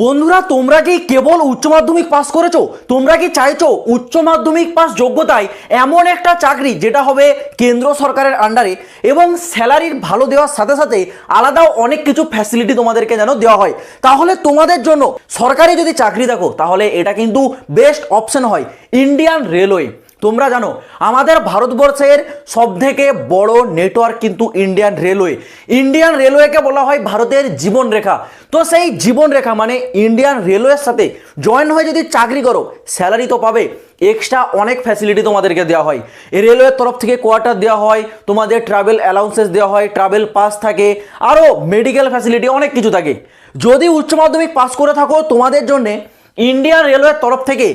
বন্ধুরা, তোমরা কি কেবল উচ্চ মাধ্যমিক পাস করেছো? তোমরা কি চাইছো উচ্চ মাধ্যমিক পাস যোগ্যতায় এমন একটা চাকরি যেটা হবে কেন্দ্র সরকারের আন্ডারে এবং স্যালারির ভালো দেওয়ার সাথে সাথে আলাদাও অনেক কিছু ফ্যাসিলিটি তোমাদেরকে যেন দেওয়া হয়? তাহলে তোমাদের জন্য সরকারি যদি চাকরি দেখো তাহলে এটা কিন্তু বেস্ট অপশন হয় ইন্ডিয়ান রেলওয়ে। তোমরা জানো আমাদের ভারতবর্ষের সবথেকে বড় নেটওয়ার্ক কিন্তু ইন্ডিয়ান রেলওয়ে। ইন্ডিয়ান রেলওয়েকে বলা হয় ভারতের জীবনরেখা। তো সেই জীবনরেখা মানে ইন্ডিয়ান রেলওয়ের সাথে জয়েন হয়ে যদি চাকরি করো, স্যালারি তো পাবে, এক্সট্রা অনেক ফ্যাসিলিটি তোমাদেরকে দেওয়া হয়। রেলওয়ের তরফ থেকে কোয়ার্টার দেওয়া হয়, তোমাদের ট্রাভেল অ্যালাউন্সেস দেওয়া হয়, ট্রাভেল পাস থাকে, আরও মেডিকেল ফ্যাসিলিটি অনেক কিছু থাকে। যদি উচ্চ মাধ্যমিক পাস করে থাকো তোমাদের জন্যে ইন্ডিয়ান রেলওয়ের তরফ থেকে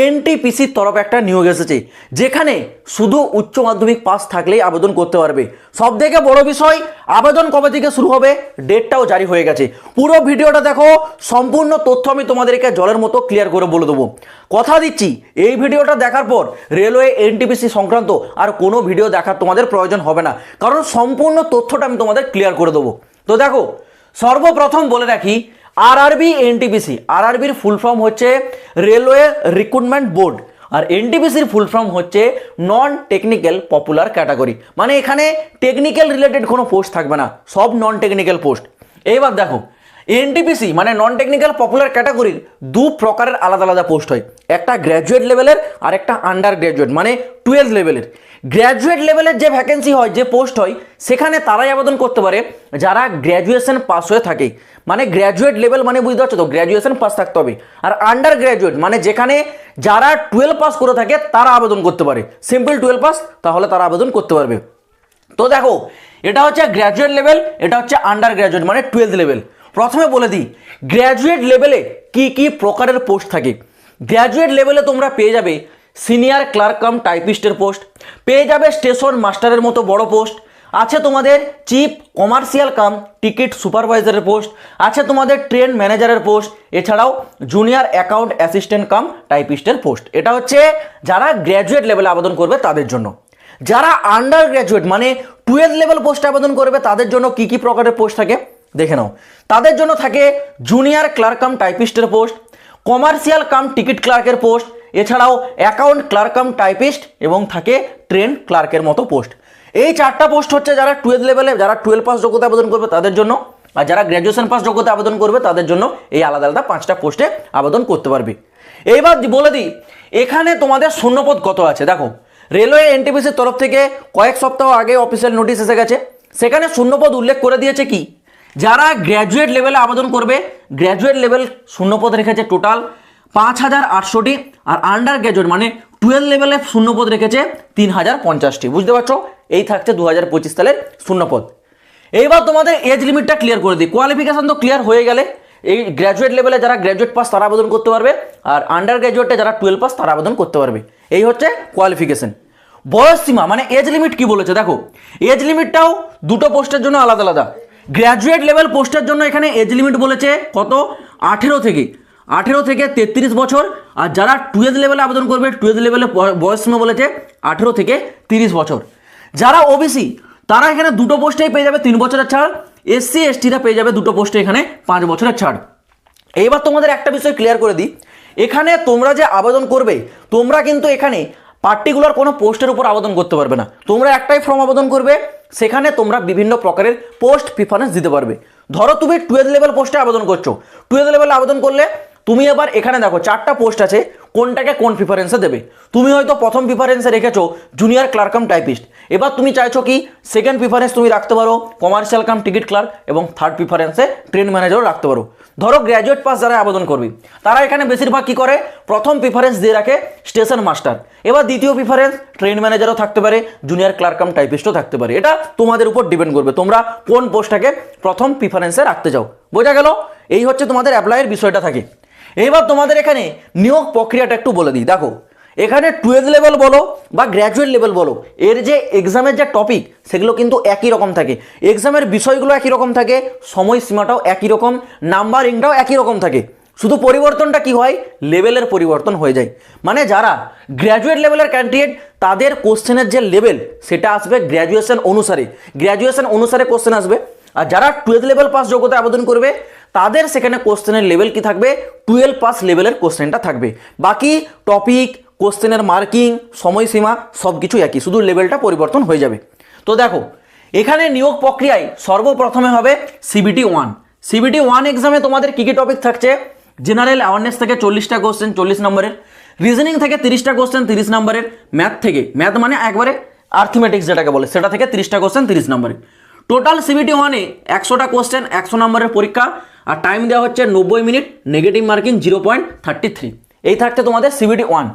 এনটিপিসির তরফ একটা নিয়োগ এসেছে, যেখানে শুধু উচ্চ মাধ্যমিক পাস থাকলেই আবেদন করতে পারবে। সব থেকে বড় বিষয়, আবেদন কবে থেকে শুরু হবে ডেটটাও জারি হয়ে গেছে। পুরো ভিডিওটা দেখো, সম্পূর্ণ তথ্য আমি তোমাদেরকে জলের মতো ক্লিয়ার করে বলে দেবো। কথা দিচ্ছি এই ভিডিওটা দেখার পর রেলওয়ে এনটিপিসি সংক্রান্ত আর কোনো ভিডিও দেখার তোমাদের প্রয়োজন হবে না, কারণ সম্পূর্ণ তথ্যটা আমি তোমাদের ক্লিয়ার করে দেবো। তো দেখো, সর্বপ্রথম বলে রাখি আরআরবি এনটিপিসি, আরআরবির ফুল ফর্ম হচ্ছে রেলওয়ে রিক্রুটমেন্ট বোর্ড, আর এনটিপিসির ফুল ফর্ম হচ্ছে নন টেকনিক্যাল পপুলার ক্যাটাগরি। মানে এখানে টেকনিক্যাল রিলেটেড কোনো পোস্ট থাকবে না, সব নন টেকনিক্যাল পোস্ট। এইবার দেখো, এনটিপিসি মানে নন টেকনিক্যাল পপুলার ক্যাটাগরির দু প্রকারের আলাদা আলাদা পোস্ট হয়, একটা গ্র্যাজুয়েট লেভেলের আর একটা আন্ডার গ্র্যাজুয়েট মানে 12th লেভেলের। গ্র্যাজুয়েট লেভেলের যে ভ্যাকেন্সি হয়, যে পোস্ট হয়, সেখানে তারাই আবেদন করতে পারে যারা গ্র্যাজুয়েশন পাস হয়ে থাকে। মানে গ্র্যাজুয়েট লেভেল মানে বুঝতে পারছো তো, গ্র্যাজুয়েশন পাস থাকতে হবে। আর আন্ডার গ্র্যাজুয়েট মানে যেখানে যারা 12 পাস করে থাকে তারা আবেদন করতে পারে, সিম্পল 12 পাস, তাহলে তারা আবেদন করতে পারবে। তো দেখো, এটা হচ্ছে গ্র্যাজুয়েট লেভেল, এটা হচ্ছে আন্ডার গ্র্যাজুয়েট মানে 12th লেভেল। প্রথমে বলে দিই গ্র্যাজুয়েট লেভেলে কি কি প্রকারের পোস্ট থাকে। গ্র্যাজুয়েট লেভেলে তোমরা পেয়ে যাবে সিনিয়র ক্লার্ক কাম টাইপিস্টের পোস্ট, পেয়ে যাবে স্টেশন মাস্টারের মতো বড় পোস্ট, আছে তোমাদের চিফ কমার্শিয়াল কাম টিকিট সুপারভাইজারের পোস্ট, আছে তোমাদের ট্রেন ম্যানেজারের পোস্ট, এছাড়াও জুনিয়র অ্যাকাউন্ট অ্যাসিস্ট্যান্ট কাম টাইপিস্টের পোস্ট। এটা হচ্ছে যারা গ্র্যাজুয়েট লেভেলে আবেদন করবে তাদের জন্য। যারা আন্ডার গ্র্যাজুয়েট মানে 12th লেভেল পোস্টে আবেদন করবে তাদের জন্য কি কি প্রকারের পোস্ট থাকে দেখে নাও। তাদের জন্য থাকে জুনিয়র ক্লার্ক কাম টাইপিস্টের পোস্ট, কমার্শিয়াল কাম টিকিট ক্লার্কের পোস্ট, এছাড়াও অ্যাকাউন্ট ক্লার্ক কাম টাইপিস্ট এবং থাকে ট্রেন ক্লার্কের মতো পোস্ট। এই চারটা পোস্ট হচ্ছে যারা 12th লেভেলে, যারা 12 পাস যোগ্যতা আবেদন করবে তাদের জন্য, আর যারা গ্র্যাজুয়েশন পাস যোগ্যতা আবেদন করবে তাদের জন্য এই আলাদা আলাদা 5টা পোস্টে আবেদন করতে পারবে। এইবার বলে দিই এখানে তোমাদের শূন্যপদ কত আছে। দেখো, রেলওয়ে এনটিপিসির তরফ থেকে কয়েক সপ্তাহ আগে অফিসিয়াল নোটিশ এসে গেছে, সেখানে শূন্যপদ উল্লেখ করে দিয়েছে কি, যারা গ্র্যাজুয়েট লেভেলে আবেদন করবে, গ্র্যাজুয়েট লেভেল শূন্যপদ রেখেছে টোটাল 5880টি, আর আন্ডার গ্র্যাজুয়েট মানে 12th লেভেলে শূন্যপদ রেখেছে 3050টি। বুঝতে পারছো, এই থাকছে 2025 সালের শূন্যপদ। এইবার তোমাদের এজ লিমিটটা ক্লিয়ার করে দিই। কোয়ালিফিকেশন তো ক্লিয়ার হয়ে গেলে, এই গ্র্যাজুয়েট লেভেলে যারা গ্র্যাজুয়েট পাস তারা আবেদন করতে পারবে, আর আন্ডার গ্র্যাজুয়েটে যারা 12 পাস তারা আবেদন করতে পারবে। এই হচ্ছে কোয়ালিফিকেশন। বয়স সীমা মানে এজ লিমিট কি বলেছে দেখো, এজ লিমিটটাও দুটো পোস্টের জন্য আলাদা আলাদা। গ্র্যাজুয়েট লেভেল পোস্টের জন্য এখানে এজ লিমিট বলেছে কত, 18 থেকে 33 বছর, আর যারা 12th লেভেলে আবেদন করবে 12th লেভেলে বয়স সীমা বলেছে 18 থেকে 30 বছর। যারা ওবিসি তারা এখানে দুটো পোস্টেই পেয়ে যাবে 3 বছরের ছাড়, এসসি এসটিরা পেয়ে যাবে দুটো পোস্টে এখানে 5 বছরের ছাড়। এইবার তোমাদের একটা বিষয় ক্লিয়ার করে দিই, এখানে তোমরা যে আবেদন করবে তোমরা কিন্তু এখানে পার্টিকুলার কোনো পোস্টের উপর আবেদন করতে পারবে না। তোমরা একটাই ফর্ম আবেদন করবে, সেখানে তোমরা বিভিন্ন প্রকারের পোস্ট প্রিফারেন্স দিতে পারবে। ধরো তুমি 12th লেভেল পোস্টে আবেদন করছো, 12th লেভেলে আবেদন করলে তুমি এবার এখানে দেখো 4টা পোস্ট আছে, কোনটাকে কোন প্রিফারেন্সে দেবে। তুমি হয়তো প্রথম প্রিফারেন্সে রেখেছো জুনিয়র ক্লার্ক কাম টাইপিস্ট, এবার তুমি চাইছো কি সেকেন্ড প্রিফারেন্স তুমি রাখতে পারো কমার্শিয়াল কাম টিকিট ক্লার্ক, এবং থার্ড প্রিফারেন্সে ট্রেন ম্যানেজারও রাখতে পারো। ধরো গ্র্যাজুয়েট পাস যারা আবেদন করবে তারা এখানে বেশিরভাগ কি করে, প্রথম প্রিফারেন্স দিয়ে রাখে স্টেশন মাস্টার, এবার দ্বিতীয় প্রিফারেন্স ট্রেন ম্যানেজারও থাকতে পারে, জুনিয়র ক্লার্ক কাম টাইপিস্টও থাকতে পারে। এটা তোমাদের উপর ডিপেন্ড করবে তোমরা কোন পোস্টটাকে প্রথম প্রিফারেন্সে রাখতে চাও। বোঝা গেল, এই হচ্ছে তোমাদের অ্যাপ্লাইয়ের বিষয়টা থাকে। এবার তোমাদের এখানে নিয়োগ প্রক্রিয়াটা একটু বলে দিই। দেখো, এখানে 12th লেভেল বলো বা গ্র্যাজুয়েট লেভেল বলো, এর যে এক্সামের যে টপিক সেগুলো কিন্তু একই রকম থাকে, এক্সামের বিষয়গুলো একই রকম থাকে, সময়সীমাটাও একই রকম, নাম্বারিংটাও একই রকম থাকে। শুধু পরিবর্তনটা কি হয়, লেভেলের পরিবর্তন হয়ে যায়। মানে যারা গ্র্যাজুয়েট লেভেলের ক্যান্ডিডেট তাদের কোশ্চেনের যে লেভেল সেটা আসবে গ্র্যাজুয়েশন অনুসারে, গ্র্যাজুয়েশন অনুসারে কোশ্চেন আসবে। আর যারা 12th লেভেল পাস যোগ্যতা আবেদন করবে তাদের সেখানে কোশ্চেনের লেভেল কি থাকবে 12 পাস লেভেলের কোশ্চেনটা থাকবে। বাকি টপিক, কোশ্চেনের মার্কিং, সময়সীমা সব কিছু একই, শুধু লেভেলটা পরিবর্তন হয়ে যাবে। তো দেখো এখানে নিয়োগ প্রক্রিয়ায় সর্বপ্রথমে হবে সিবিটি 1। সিবিটি 1 এক্সামে তোমাদের কী কী টপিক থাকছে, জেনারেল অ্যাওয়ারনেস থেকে 40টা কোশ্চেন 40 নম্বরের, রিজনিং থেকে 30টা কোশ্চেন 30 নম্বরের, ম্যাথ মানে একবারে আর্থমেটিক্স যেটাকে বলে সেটা থেকে 30টা কোশ্চেন 30 নম্বরের। টোটাল সিবিটি 1-এ 100টা কোশ্চেন 100 নম্বরের পরীক্ষা, আর টাইম দেওয়া হচ্ছে 90 মিনিট, নেগেটিভ মার্কিং 0.33। এই থাকছে তোমাদের সিবিটি 1।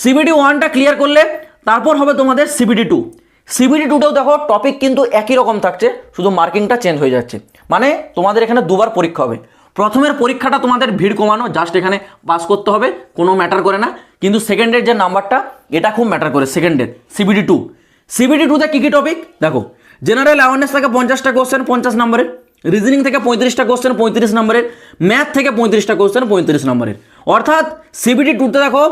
সিবিটি 1টা ক্লিয়ার করলে তারপর হবে তোমাদের সিবিটি 2। সিবিটি 2তেও দেখো টপিক কিন্তু একই রকম থাকছে, শুধু মার্কিংটা চেঞ্জ হয়ে যাচ্ছে। মানে তোমাদের এখানে দুবার পরীক্ষা হবে। প্রথমের পরীক্ষাটা তোমাদের ভিড় কমানো, জাস্ট এখানে পাস করতে হবে, কোনো ম্যাটার করে না। কিন্তু সেকেন্ডের যে নাম্বারটা এটা খুব ম্যাটার করে, সেকেন্ডের সিবিটি 2। সিবিটি 2তে কী কী টপিক দেখো, জেনারেল অ্যাওয়ারনেস থেকে 50টা কোশ্চেন 50 নম্বরের, রিজনিং থেকে 35টা কোশ্চেন 35 নম্বরের, ম্যাথ থেকে 35টা কোশ্চেন 35 নম্বরের। অর্থাৎ সিবিটি 2তে দেখো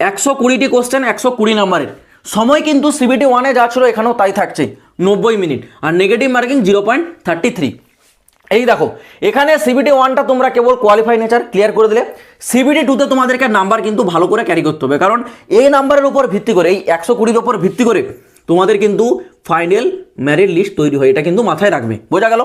120টি কোশ্চেন 120 নম্বরের। সময় কিন্তু সিবিটি 1-এ যা ছিল এখানেও তাই থাকছে, 90 মিনিট, আর নেগেটিভ মার্কিং 0.33। এই দেখো এখানে সিবিটি 1টা তোমরা কেবল কোয়ালিফাই নেচার ক্লিয়ার করে দিলে, সিবিটি 2তে তোমাদেরকে নাম্বার কিন্তু ভালো করে ক্যারি করতে হবে, কারণ এই নাম্বারের উপর ভিত্তি করে, এই 120-র উপর ভিত্তি করে তোমাদের কিন্তু ফাইনাল মেরিট লিস্ট তৈরি হয়, এটা কিন্তু মাথায় রাখবে। বোঝা গেল?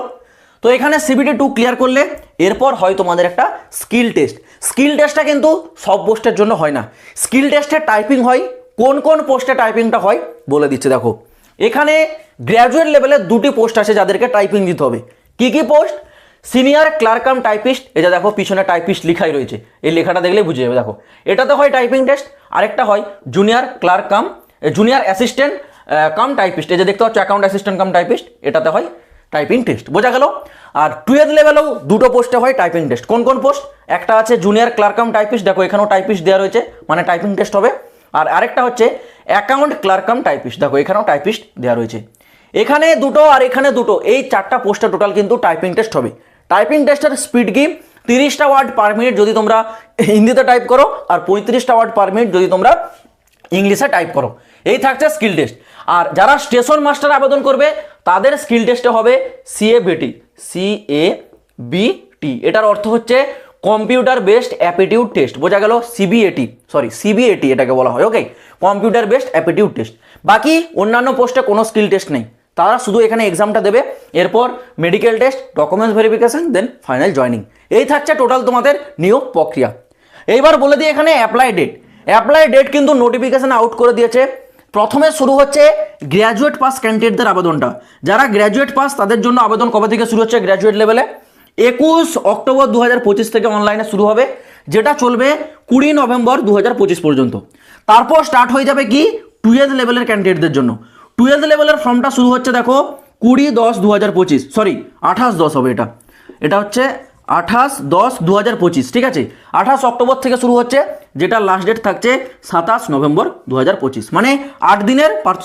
তো এখানে সিবিটি 2 ক্লিয়ার করলে এরপর হয় তোমাদের একটা স্কিল টেস্ট। স্কিল টেস্টটা কিন্তু সব পোস্টের জন্য হয় না, স্কিল টেস্টে টাইপিং হয়। কোন কোন পোস্টে টাইপিংটা হয় বলে দিচ্ছে দেখো। এখানে গ্র্যাজুয়েট লেভেলের 2টি পোস্ট আছে যাদেরকে টাইপিং দিতে হবে। কি কি post? Senior clerk cum typist, এটা দেখো পিছনে টাইপিস্ট লেখাই রয়েছে, এই লেখাটা দেখলেই বুঝে যাবে। দেখো এটাতে হয় টাইপিং টেস্ট। আরেকটা হয় junior clerk cum junior assistant cum typist, এই যে দেখতে পাচ্ছ অ্যাকাউন্ট অ্যাসিস্ট্যান্ট কাম টাইপিস্ট, এটাতে হয় টাইপিং টেস্ট। বোঝা গেল? আর 12th লেভেলেও 2টো পোস্টে হয় টাইপিং টেস্ট। কোন কোন পোস্ট? একটা আছে জুনিয়র ক্লার্ক কাম টাইপিস্ট, দেখো এখানেও টাইপিস্ট দেওয়া রয়েছে, মানে টাইপিং টেস্ট হবে। আর আরেকটা হচ্ছে অ্যাকাউন্ট ক্লার্ক কাম টাইপিস্ট, দেখো এখানেও টাইপিস্ট দেওয়া রয়েছে। এখানে 2টো আর এখানে 2টো, এই 4টা পোস্টে টোটাল কিন্তু টাইপিং টেস্ট হবে। টাইপিং টেস্টের স্পিড কি 30টা ওয়ার্ড পার মিনিট যদি তোমরা হিন্দিতে টাইপ করো, আর 35টা ওয়ার্ড পার মিনিট যদি তোমরা ইংলিশে টাইপ করো। এই থাকছে স্কিল টেস্ট। আর যারা স্টেশন মাস্টার আবেদন করবে তাদের স্কিল টেস্টে হবে CABT। এটার অর্থ হচ্ছে কম্পিউটার বেসড অ্যাপটিটিউড টেস্ট। বোঝা গেল? CBAT এটাকে বলা হয়। ওকে, কম্পিউটার বেসড অ্যাপটিটিউড টেস্ট। বাকি অন্যান্য পোস্টে কোনো স্কিল টেস্ট নেই, তারা শুধু এখানে এক্সামটা দেবে, এরপর medical test, documents verification, then final joining. এই থাকছে টোটাল তোমাদের নিয়োগ প্রক্রিয়া। এইবার বলে দিই এখানে অ্যাপ্লাই ডেট। অ্যাপ্লাই ডেট কিন্তু নোটিফিকেশন আউট করে দিয়েছে। প্রথমে শুরু হচ্ছে গ্র্যাজুয়েট পাস ক্যান্ডিডেটদের আবেদনটা। যারা গ্র্যাজুয়েট পাস তাদের জন্য আবেদন কবে থেকে শুরু হচ্ছে? গ্র্যাজুয়েট লেভেলে 21 অক্টোবর 2025 থেকে অনলাইনে শুরু হবে, যেটা চলবে 20 নভেম্বর 2025 পর্যন্ত। তারপর স্টার্ট হয়ে যাবে কি 12th লেভেলের ক্যান্ডিডেটদের জন্য। 12th লেভেলের ফর্মটা শুরু হচ্ছে দেখো 20-10-2025, সরি 28-10 হবে, এটা হচ্ছে 28-10-2025, ঠিক আছে। 28 অক্টোবর থেকে শুরু হচ্ছে, যেটা লাস্ট ডেট থাকছে 27 নভেম্বর 2025। মানে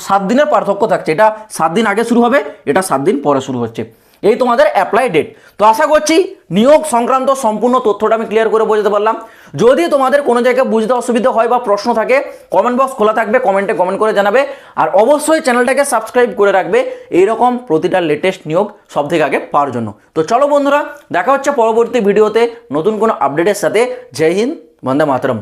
7 দিনের পার্থক্য থাকছে। এটা 7 দিন আগে শুরু হবে, এটা 7 দিন পরে শুরু হচ্ছে। এই তোমাদের অ্যাপ্লাই ডেট। তো আশা করছি নিয়োগ সংক্রান্ত সম্পূর্ণ তথ্যটা আমি ক্লিয়ার করে বোঝাতে পারলাম। যদি তোমাদের কোনো জায়গায় বুঝতে অসুবিধা হয় বা প্রশ্ন থাকে, কমেন্ট বক্স খোলা থাকবে, কমেন্টে কমেন্ট করে জানাবে। আর অবশ্যই চ্যানেলটাকে সাবস্ক্রাইব করে রাখবে এইরকম প্রতিটা লেটেস্ট নিয়োগ সব থেকে আগে পাওয়ার জন্য। তো চলো বন্ধুরা, দেখা হচ্ছে পরবর্তী ভিডিওতে নতুন কোনো আপডেটের সাথে। জয় হিন্দ, বন্দে মাতরম।